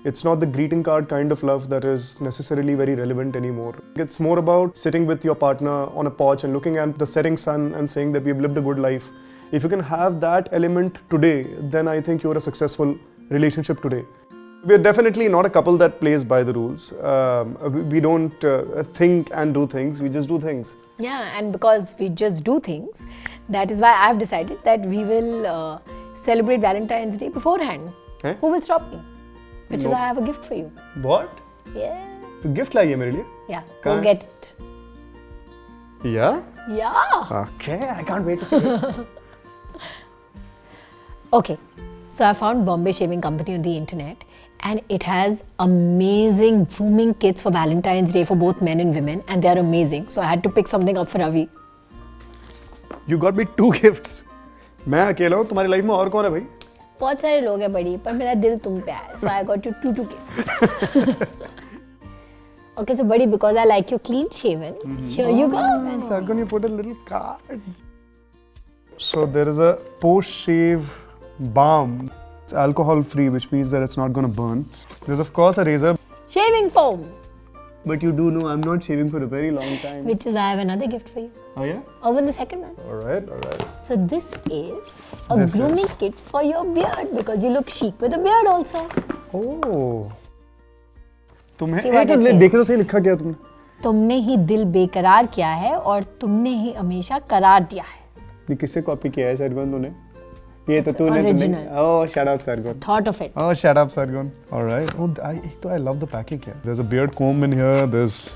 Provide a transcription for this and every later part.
It's not the greeting card kind of love that is necessarily very relevant anymore. It's more about sitting with your partner on a porch and looking at the setting sun and saying that we've lived a good life. If you can have that element today, then I think you're a successful relationship today. We're definitely not a couple that plays by the rules. We don't think and do things, we just do things. Yeah, and because we just do things, that is why I've decided that we will celebrate Valentine's Day beforehand. Eh? Who will stop me? Which is No. why I have a gift for you. What? Yeah. तो gift लाई है मेरे लिए? Yeah, कहाँ go है? get it. Yeah? Yeah. Okay, I can't wait to see it. Okay, so I found Bombay Shaving Company on the internet, and it has amazing grooming kits for Valentine's Day for both men and women, and they are amazing. So I had to pick something up for Ravi. You got me 2 gifts. मैं अकेला हूँ, तुम्हारी life में और कौन है भाई? बहुत सारे लोग हैं बड़ी, पर मेरा दिल तुम पे है. So I got you two gifts. Okay, so buddy, because I like you clean shaven, here you go. Sargun, you put a little card. So there is a post-shave balm. It's alcohol-free, which means that it's not going to burn. There's of course a razor. Shaving foam. But you do know I'm not shaving for a very long time. Which is why I have another gift for you. Oh yeah? Open the second one. Alright. So this is a grooming kit for your beard, because you look chic with a beard also. Oh. तुम्हें See what it says. देखे तो सही लिखा क्या तुमने? तुमने ही दिल बेकरार किया है और तुमने ही हमेशा करार दिया है. ये किससे कॉपी किया है सरगुन तूने? ये तो It's तूने original. Oh, shut up Sargun. Thought of it. Oh, shut up Sargun. Alright. Oh, I love the packing here. There's a beard comb in here. There's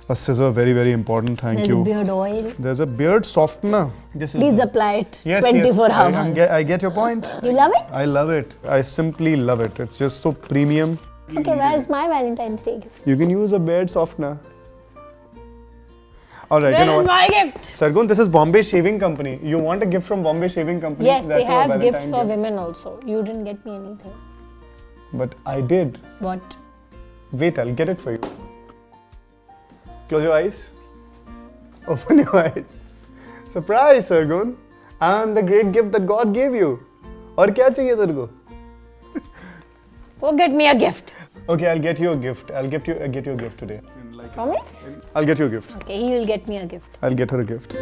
a scissor, very, very important. Thank There's you. beard oil. There's a beard softener. Please apply it Yes, 24 yes. hours. I get your point. You love it? I love it. I simply love it. It's just so premium. Okay, where's my Valentine's Day gift? You can use a beard softener. Alright, you Where know is what? my gift? Sargun, this is Bombay Shaving Company. You want a gift from Bombay Shaving Company? Yes, That they too a have Valentine gifts for gift. women also. You didn't get me anything. But I did. What? Wait, I'll get it for you. Close your eyes. Open your eyes. Surprise, Sargun. I'm the great gift that God gave you. और क्या चाहिए तेरे को? Go get me a gift. Okay, I'll get you a gift. I'll get you a gift today. Promise? I'll get you a gift. Okay, he will get me a gift. I'll get her a gift.